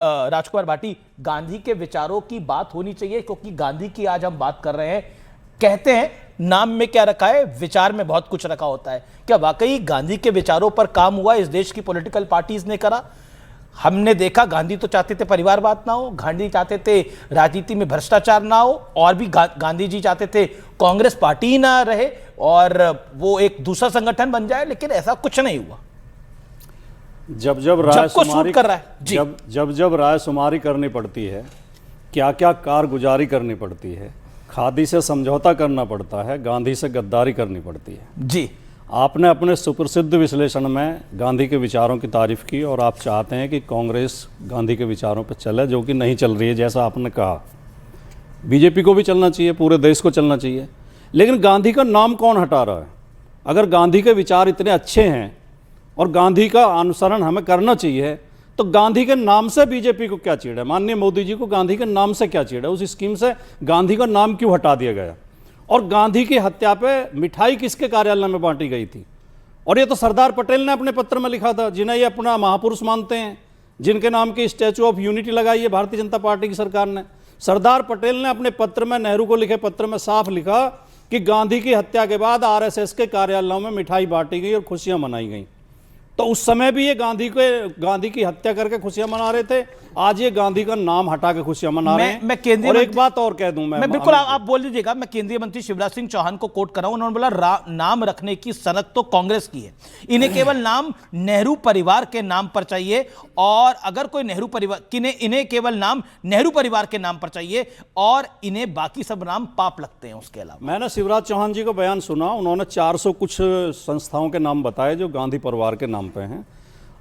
राजकुमार भाटी, गांधी के विचारों की बात होनी चाहिए क्योंकि गांधी की आज हम बात कर रहे हैं। कहते हैं नाम में क्या रखा है, विचार में बहुत कुछ रखा होता है। क्या वाकई गांधी के विचारों पर काम हुआ इस देश की पॉलिटिकल पार्टीज ने करा? हमने देखा गांधी तो चाहते थे परिवारवाद ना हो, गांधी चाहते थे राजनीति में भ्रष्टाचार ना हो, और भी गांधी जी चाहते थे कांग्रेस पार्टी ही ना रहे और वो एक दूसरा संगठन बन जाए, लेकिन ऐसा कुछ नहीं हुआ। जब रायशुमारी करनी पड़ती है, क्या क्या कारगुजारी करनी पड़ती है, खादी से समझौता करना पड़ता है, गांधी से गद्दारी करनी पड़ती है। जी, आपने अपने सुप्रसिद्ध विश्लेषण में गांधी के विचारों की तारीफ की और आप चाहते हैं कि कांग्रेस गांधी के विचारों पर चले, जो कि नहीं चल रही है। जैसा आपने कहा, बीजेपी को भी चलना चाहिए, पूरे देश को चलना चाहिए, लेकिन गांधी का नाम कौन हटा रहा है? अगर गांधी के विचार इतने अच्छे हैं और गांधी का अनुसरण हमें करना चाहिए, तो गांधी के नाम से बीजेपी को क्या चिढ़ है? माननीय मोदी जी को गांधी के नाम से क्या चिढ़ है? उस स्कीम से गांधी का नाम क्यों हटा दिया गया? और गांधी की हत्या पे मिठाई किसके कार्यालय में बांटी गई थी? और ये तो सरदार पटेल ने अपने पत्र में लिखा था, जिन्हें ये अपना महापुरुष मानते हैं, जिनके नाम की स्टैचू ऑफ यूनिटी लगाई है भारतीय जनता पार्टी की सरकार ने। सरदार पटेल ने अपने पत्र में, नेहरू को लिखे पत्र में साफ लिखा कि गांधी की हत्या के बाद आरएसएस के कार्यालयों में मिठाई बांटी गई और खुशियां मनाई गई। तो उस समय भी ये गांधी की हत्या करके खुशियां मना रहे थे, आज ये गांधी का नाम हटा के खुशियां मना रहे हैं। मैं केंद्रीय और एक बात और कह दूं, मैं बिल्कुल, आप बोल लीजिएगा। मैं केंद्रीय मंत्री शिवराज सिंह चौहान को कोट कर रहा हूं, उन्होंने बोला नाम रखने की सनक तो कांग्रेस की है, इन्हें केवल नाम नेहरू परिवार के नाम पर चाहिए, और अगर कोई नेहरू परिवार, इन्हें केवल नाम नेहरू परिवार के नाम पर चाहिए और इन्हें बाकी सब नाम पाप लगते हैं। उसके अलावा मैंने शिवराज चौहान जी को बयान सुना, उन्होंने 400 कुछ संस्थाओं के नाम बताए जो गांधी परिवार के नाम पे हैं,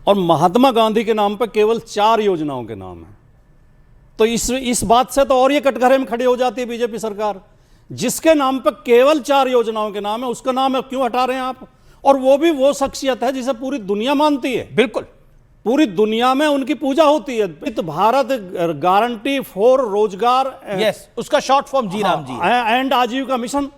और महात्मा गांधी के नाम पे केवल 4 योजनाओं के नाम हैं। तो इस बात से तो और ये कटघरे में खड़ी हो जाती है बीजेपी सरकार। जिसके नाम पे केवल 4 योजनाओं के नाम है, उसका नाम क्यों हटा रहे हैं आप? और वो भी वो शख्सियत है जिसे पूरी दुनिया मानती है। बिल्कुल, पूरी दुनिया में उनकी पूजा होती है। Bharat guarantee for Rozgar, yes, उसका short form G RAM G and Ajeevika mission.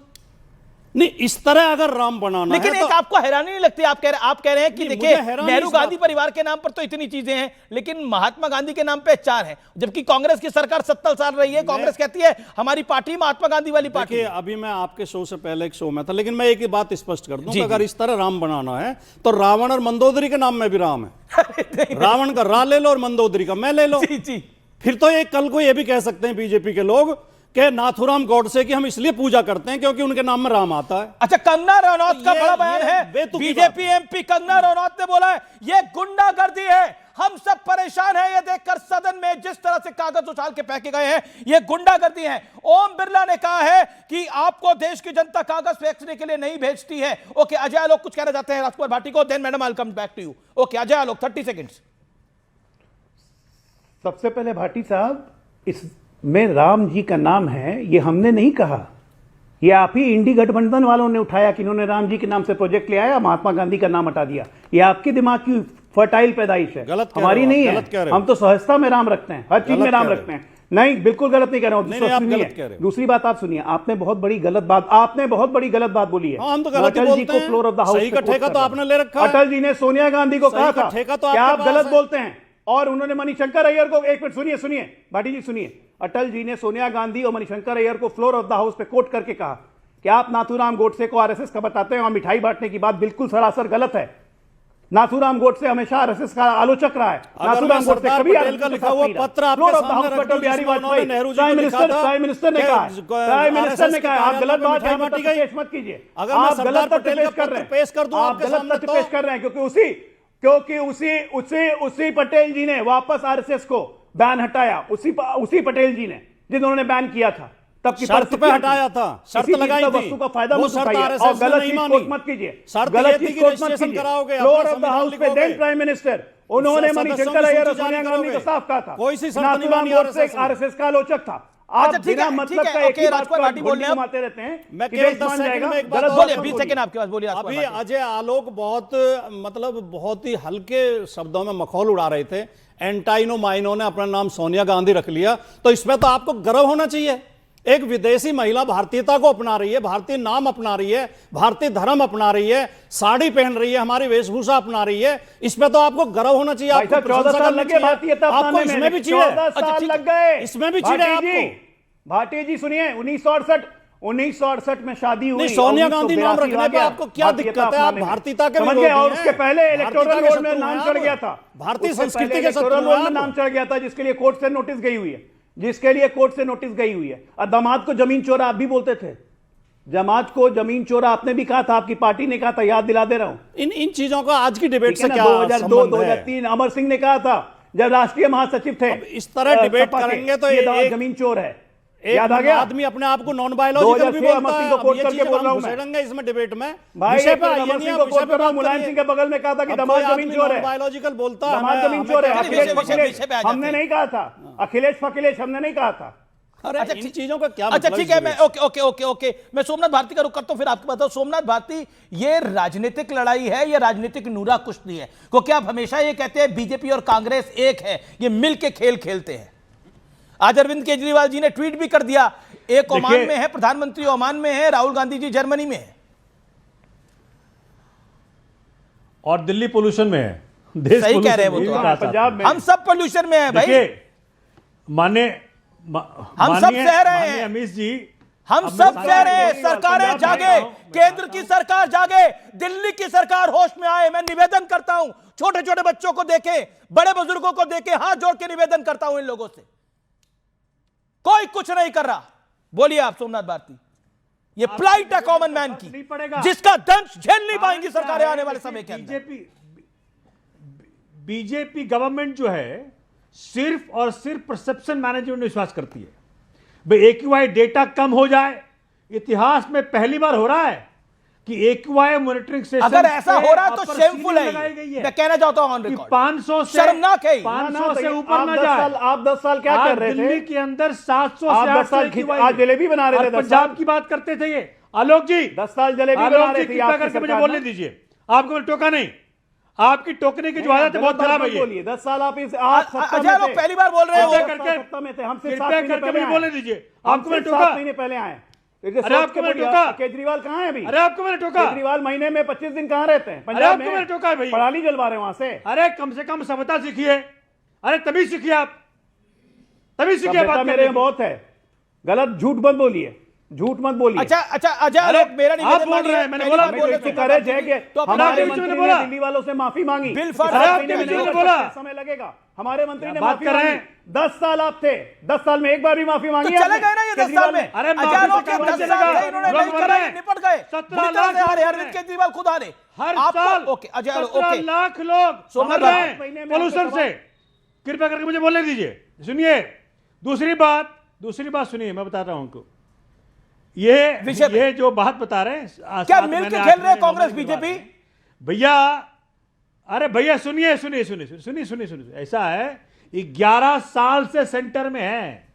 नहीं, इस तरह अगर राम बनाना लेकिन है, एक आपको हैरानी नहीं लगती? आप कह रहे हैं कि देखिए नेहरू गांधी परिवार के नाम पर तो इतनी चीजें हैं, लेकिन महात्मा गांधी के नाम पे 4 हैं, जबकि कांग्रेस की सरकार 70 साल रही है। कांग्रेस कहती है हमारी पार्टी महात्मा गांधी वाली पार्टी है। अभी मैं आपके शो से पहले एक शो में था, लेकिन मैं एक ही बात स्पष्ट कर दूं कि अगर इस तरह राम बनाना है तो रावण और मंदोदरी के नाम में भी राम है। रावण का रा ले लो और मंदोदरी का मैं ले लो। फिर तो ये कल को ये भी कह सकते हैं बीजेपी के लोग कि नाथूराम गॉडसे की हम इसलिए पूजा करते हैं क्योंकि उनके नाम में राम आता है। अच्छा, कंगना रनौत का बड़ा बयान है। बीजेपी एमपी कंगना रनौत ने बोला है ये गुंडागर्दी है, हम सब परेशान हैं ये देखकर सदन में जिस तरह से कागज उछाल के फेंके गए हैं, ये गुंडागर्दी है। ओम बिरला ने कहा है कि आपको देश की जनता कागज फेंकने के लिए नहीं भेजती है। ओके, अजय आलोक कुछ कहना चाहते हैं राजकुमार भाटी को, then madam I will come back to you. Okay, Ajay Alok 30 seconds. सबसे पहले भाटी साहब, इस में राम जी का नाम है ये हमने नहीं कहा, ये आप ही इंडी गठबंधन वालों ने उठाया कि इन्होंने राम जी के नाम से प्रोजेक्ट ले आया, महात्मा गांधी का नाम हटा दिया। ये आपके दिमाग की फर्टाइल पैदाइश है, हमारी नहीं है। हम तो सहजता में राम रखते हैं, हर चीज में राम रखते हैं। नहीं, बिल्कुल गलत नहीं कह रहा हूं। दूसरी बात आप सुनिए, आपने बहुत बड़ी गलत बात बोली है। अटल जी को फ्लोर ऑफ द हाउस का ठेका तो आपने ले रखा है। अटल जी ने सोनिया गांधी को कहा था कि आप गलत बोलते हैं, और उन्होंने मणिशंकर अय्यर को, एक मिनट सुनिए भाटी जी सुनिए, अटल जी ने सोनिया गांधी और मणिशंकर अय्यर को फ्लोर ऑफ द हाउस पे कोट करके कहा कि आप नाथूराम गोडसे को आरएसएस का बताते हैं और मिठाई बांटने की बात बिल्कुल सरासर गलत है। नाथूराम गोडसे हमेशा आरएसएस का आलोचक रहा है। नाथूराम गोडसे कभी का लिखा हुआ पत्र फ्लोर ऑफ द हाउस पर अटल बिहारी वाजपेयी प्राइम मिनिस्टर ने कहा आप गलत बात पेश मत कीजिए, आप गलत तथ्य पेश कर रहे हैं, आप गलत तथ्य पेश कर रहे हैं, क्योंकि उसी पटेल जी ने वापस आरएसएस को बैन हटाया, उसी पटेल जी ने जिन्होंने बैन किया था, तब की शर्त पे हटाया था, शर्त लगाई थी, वस्तु का फायदा मत उठाइए और गलत चीज कोट मत कीजिए, गलत चीज कोट मत कीजिए। फ्लोर ऑफ द हाउस पे देन प्राइम मिनिस्टर उन्होंने मणिशंकर अय्यर और सोनिया गांधी को साफ कहा था, नाथूराम गोडसे आरएसएस का आलोचक था। आप बिना मतलब का एक ही बात को घुमाते रहते हैं। मैं केवल 10 सेकंड में एक बात बोलिए, 20 सेकंड आपके पास, बोलिए। अभी अजय आलोक बहुत ही हल्के शब्दों में मखौल उड़ा रहे थे। एंटाइनो माइनो ने अपना नाम सोनिया गांधी रख लिया, तो इसमें तो आपको गर्व होना चाहिए। एक विदेशी महिला भारतीयता को अपना रही है, भारतीय नाम अपना रही है, भारतीय धर्म अपना रही है, साड़ी पहन रही है, हमारी वेशभूषा अपना रही है। इस पे तो आपको गर्व होना चाहिए, आपको 14 साल लग गए भारतीयता आपको अपनाने इसमें में, भी चिढ़ है। 14 साल लग गए इसमें भी चिढ़ है आपको। भाटी जी सुनिए, 1968 में शादी हुई। सोनिया गांधी नाम रखने पे आपको क्या दिक्कत है? आप भारतीयता के समझ विरोधी गए। और हैं। उसके पहले इलेक्टोरल भारतीयता के रोल में शत्रु नाम हैं चढ़ आप। गया था, भारतीय उससे संस्कृति पहले के शत्रु इलेक्टोरल हैं रोल में आप। नाम चढ़ गया था, जिसके लिए कोर्ट से नोटिस गई हुई है, जिसके लिए कोर्ट से नोटिस गई हुई है। और दामाद को जमीन चोरा आप भी बोलते थे, जमात को जमीन चोरा आपने भी कहा था, आपकी पार्टी ने कहा था, याद दिला दे रहा हूं। इन चीजों का आज की डिबेट से क्या 2002 संबंध है? 2003 अमर सिंह ने कहा था, जब राष्ट्रीय महासचिव थे, इस तरह डिबेट सपा के, करेंगे तो ये एक जमीन चोर है। एक याद आ गया? आदमी अपने आप को नॉन बायोलॉजिकल भी 2006 बोलता अमर सिंह है। को अब कोट ये करके चीजें बोल हम रहा हूं मैं। घुसेड़ेंगे इसमें डिबेट में। भाई विषय पे अमर आइए सिंह नहीं, को आप कोट विषय कर रहा हूं, पे बात मुलायम करिए। सिंह के बगल में कहा था कि अब दामाद कोई जमीन आदमी चोर है, नॉन-बायोलॉजिकल बोलता है, दामाद जमीन हमें चोर है। क्या विषय- अखिलेश विषय- फकीलेश विषय पे आ जाते हमने हैं। नहीं कहा था, अखिलेश फकीलेश हमने नहीं कहा था। अरे अच्छा, इन चीजों का क्या अच्छा मतलब ठीक इस है, डिबेट मैं से? ओके ओके ओके ओके मैं सोमनाथ भारती का रुख करता हूं, फिर आपको बताओ। सोमनाथ भारती, ये राजनीतिक लड़ाई है, ये राजनीतिक नूरा कुश्ती है, क्योंकि आप हमेशा ये कहते हैं बीजेपी और कांग्रेस एक है, ये मिल के खेल खेलते हैं। आज अरविंद केजरीवाल जी ने ट्वीट भी कर दिया, एक ओमान में है, प्रधानमंत्री ओमान में है, राहुल गांधी जी जर्मनी में है, और दिल्ली पोल्यूशन में है। देश सही कह रहे हैं pollution वो में तो। भी कहा था। पंजाब में हम सब पोल्यूशन में है भाई, देखिए, मान्य हम सब सह रहे हैं। अमित जी, हम अब सब मैं कह रहे हैं, केजरीवाल सरकारें पंजाब में जागे, आया हूं, केंद्र की सरकार जागे, दिल्ली की सरकार होश में आए। मैं निवेदन करता हूं, छोटे छोटे बच्चों को देखें, बड़े बुजुर्गों को देखें, हाथ जोड़ के निवेदन करता हूं इन लोगों से। कोई कुछ नहीं कर रहा। बोलिए आप सोमनाथ भारती, ये प्लाइट है कॉमन मैन नहीं की, पड़ेगा। जिसका दंश झेल नहीं पाएंगी सरकारें आने वाले समय के अंदर। बीजेपी गवर्नमेंट जो है सिर्फ और सिर्फ परसेप्शन मैनेजमेंट में विश्वास करती है। भाई एक्यूआई डेटा कम हो जाए, इतिहास में पहली बार हो रहा है कि एक्यूआई मॉनिटरिंग सेशन अगर ऐसा हो रहा है तो शेमफुल है लगाई ये। गई है मैं कहना चाहता हूं ऑन कि रिकॉर्ड, 500 से शर्मनाक है ये। 500 से ऊपर आप ना 10 जाए। साल, आप 10 साल क्या आज कर रहे दिल्ली थे? के अंदर 700 आप से 10 साल 800 खिच- आज जलेबी बना रहे थे, और 10 पंजाब साल। की बात करते थे ये। आलोक जी, 10 साल जलेबी आलोक बना जी रहे थे कृपया आपकी करके मुझे सरकार बोलने ना। दीजिए। आपको मैंने टोका नहीं, आपकी टोकने की जो आदत है बहुत खराब है ये। बोलिए 10 साल आप इस आप सत्ता अजय में लोग थे। पहली बार बोल रहे हो। कृपया आप करके सत्ता में थे, हमसे 7 कृपया महीने करके पहले मुझे आए। बोलने दीजिए। आपको हमसे मैंने 7 टोका, महीने पहले आए। अरे आपको मैंने टोका। केजरीवाल कहाँ है अभी? अरे आपको मैंने टोका, केजरीवाल महीने में 25 दिन कहाँ रहते हैं? अरे पंजाब आपको मैंने टोका है भाई। पढ़ाली जलवा रहे हैं वहां से। अरे कम से कम सभ्यता सीखिए। अरे तभी सीखिए आप, तभी सीखिए सभ्यता बात मेरे करने में बहुत है। गलत झूठ मत बोलिए, झूठ मत बोलिए। अच्छा अच्छा अजय अरे, लोग मेरा आप निवेदन बोल रहे हैं, मैंने बोला, बोल रहे इतनी करेज है कि तो अपना हमारे बीच में मंत्री बोला। ने दिल्ली वालों से माफी मांगी। बिल फॉर- इस अरे बात आपने में बीच में नहीं बोला। समय लगेगा। हमारे मंत्री ने बात माफी कर रहे मांगी। हैं। 10 साल आप थे, 10 साल में एक बार भी माफी तो मांगी चले आपने? गए ना ये 10 साल केजरीवाल में। ने। अरे अजय माफी लोग से के काम 10 चलेगा। साल थे, इन्होंने लोग नहीं मर करा, रहे हैं। निपट गए। 17 बुरी तरह से लाख हारे, लोग अरविंद हैं। केजरीवाल खुद हारे। हर आपको- साल ओके अजय 17 ओके लाख लोग सोमनाथ मर रहे भाई, हैं महीने में पोल्यूशन आपके से। कृपया करके मुझे बोलने दीजिए। सुनिए, दूसरी बात सुनिए, मैं बता रहा हूं उनको। विषय पे। ये जो बात बता रहे हैं, क्या साथ मिल मैंने के 8 खेल रहे हैं महीने कांग्रेस नवंबर की बात बीजेपी? है। भैया, अरे भैया सुनिए, ऐसा है 11 साल से सेंटर में है।